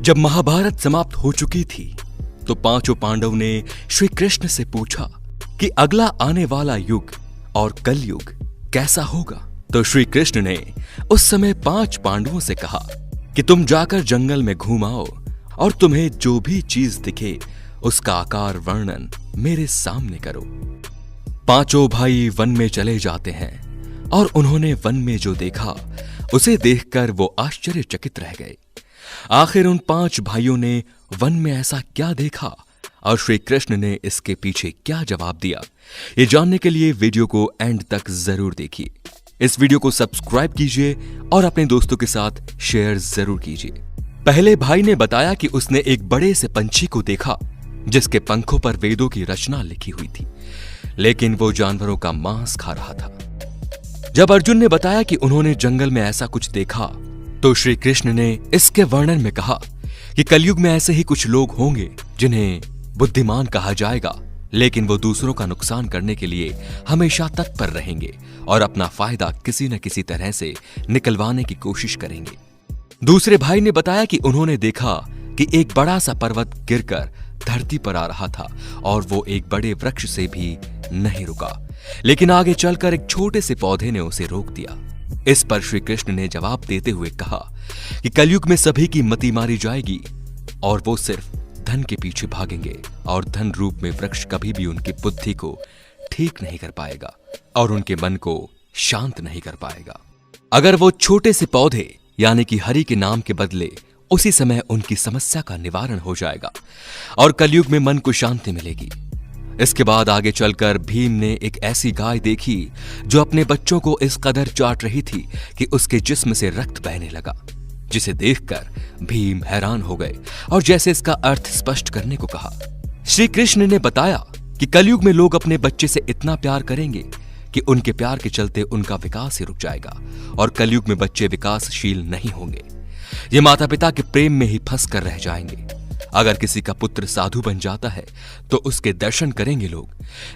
जब महाभारत समाप्त हो चुकी थी तो पांचों पांडव ने श्री कृष्ण से पूछा कि अगला आने वाला युग और कलयुग कैसा होगा। तो श्री कृष्ण ने उस समय 5 पांडवों से कहा कि तुम जाकर जंगल में घूम आओ और तुम्हें जो भी चीज दिखे उसका आकार वर्णन मेरे सामने करो। पांचों भाई वन में चले जाते हैं और उन्होंने वन में जो देखा उसे देखकर वो आश्चर्यचकित रह गए। आखिर उन 5 भाइयों ने वन में ऐसा क्या देखा और श्री कृष्ण ने इसके पीछे क्या जवाब दिया, ये जानने के लिए वीडियो को एंड तक जरूर देखिए। इस वीडियो को सब्सक्राइब कीजिए और अपने दोस्तों के साथ शेयर जरूर कीजिए। पहले भाई ने बताया कि उसने एक बड़े से पंछी को देखा जिसके पंखों पर वेदों की रचना लिखी हुई थी, लेकिन वो जानवरों का मांस खा रहा था। जब अर्जुन ने बताया कि उन्होंने जंगल में ऐसा कुछ देखा तो श्री कृष्ण ने इसके वर्णन में कहा कि कलयुग में ऐसे ही कुछ लोग होंगे जिन्हें बुद्धिमान कहा जाएगा, लेकिन वो दूसरों का नुकसान करने के लिए हमेशा तत्पर रहेंगे और अपना फायदा किसी न किसी तरह से निकलवाने की कोशिश करेंगे। दूसरे भाई ने बताया कि उन्होंने देखा कि एक बड़ा सा पर्वत गिरकर धरती पर आ रहा था और वो एक बड़े वृक्ष से भी नहीं रुका, लेकिन आगे चलकर एक छोटे से पौधे ने उसे रोक दिया। इस पर श्री कृष्ण ने जवाब देते हुए कहा कि कलयुग में सभी की मति मारी जाएगी और वो सिर्फ धन के पीछे भागेंगे और धन रूप में वृक्ष कभी भी उनकी बुद्धि को ठीक नहीं कर पाएगा और उनके मन को शांत नहीं कर पाएगा। अगर वो छोटे से पौधे यानी कि हरि के नाम के बदले उसी समय उनकी समस्या का निवारण हो जाएगा और कलयुग में मन को शांति मिलेगी। इसके बाद आगे चलकर भीम ने एक ऐसी गाय देखी जो अपने बच्चों को इस कदर चाट रही थी कि उसके जिस्म से रक्त बहने लगा, जिसे देखकर भीम हैरान हो गए और जैसे इसका अर्थ स्पष्ट करने को कहा। श्री कृष्ण ने बताया कि कलयुग में लोग अपने बच्चे से इतना प्यार करेंगे कि उनके प्यार के चलते उनका विकास ही रुक जाएगा और कलयुग में बच्चे विकासशील नहीं होंगे। ये माता पिता के प्रेम में ही फंस कर रह जाएंगे। अगर किसी का पुत्र साधु बन जाता है तो उसके दर्शन करेंगे लोग,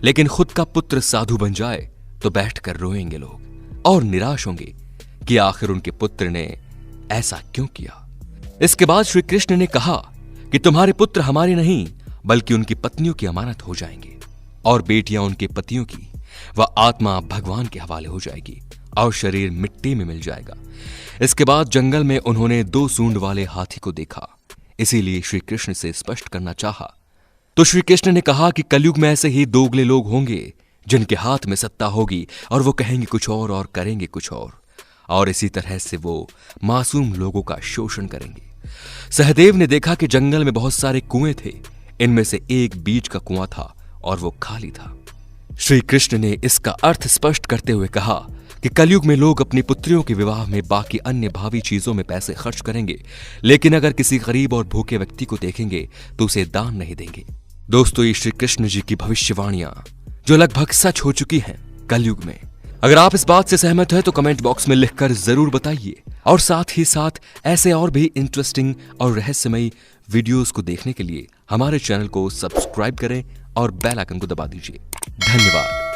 लेकिन खुद का पुत्र साधु बन जाए तो बैठकर रोएंगे लोग और निराश होंगे कि आखिर उनके पुत्र ने ऐसा क्यों किया। इसके बाद श्री कृष्ण ने कहा कि तुम्हारे पुत्र हमारे नहीं बल्कि उनकी पत्नियों की अमानत हो जाएंगे और बेटियां उनके पतियों की, वह आत्मा भगवान के हवाले हो जाएगी और शरीर मिट्टी में मिल जाएगा। इसके बाद जंगल में उन्होंने 2 सूंड वाले हाथी को देखा, इसीलिए श्री कृष्ण से स्पष्ट करना चाहा। तो श्री कृष्ण ने कहा कि कलयुग में ऐसे ही दोगले लोग होंगे जिनके हाथ में सत्ता होगी और वो कहेंगे कुछ और करेंगे कुछ और इसी तरह से वो मासूम लोगों का शोषण करेंगे। सहदेव ने देखा कि जंगल में बहुत सारे कुएं थे, इनमें से एक बीच का कुआं था और वो खाली था। श्री कृष्ण ने इसका अर्थ स्पष्ट करते हुए कहा कि कलयुग में लोग अपनी पुत्रियों के विवाह में बाकी अन्य भावी चीजों में पैसे खर्च करेंगे, लेकिन अगर किसी गरीब और भूखे व्यक्ति को देखेंगे तो उसे दान नहीं देंगे। दोस्तों, ये श्री कृष्ण जी की भविष्यवाणियां जो लगभग सच हो चुकी हैं कलयुग में। अगर आप इस बात से सहमत हैं तो कमेंट बॉक्स में लिखकर जरूर बताइए और साथ ही साथ ऐसे और भी इंटरेस्टिंग और रहस्यमयी वीडियोस को देखने के लिए हमारे चैनल को सब्सक्राइब करें और बेल आइकन को दबा दीजिए। धन्यवाद।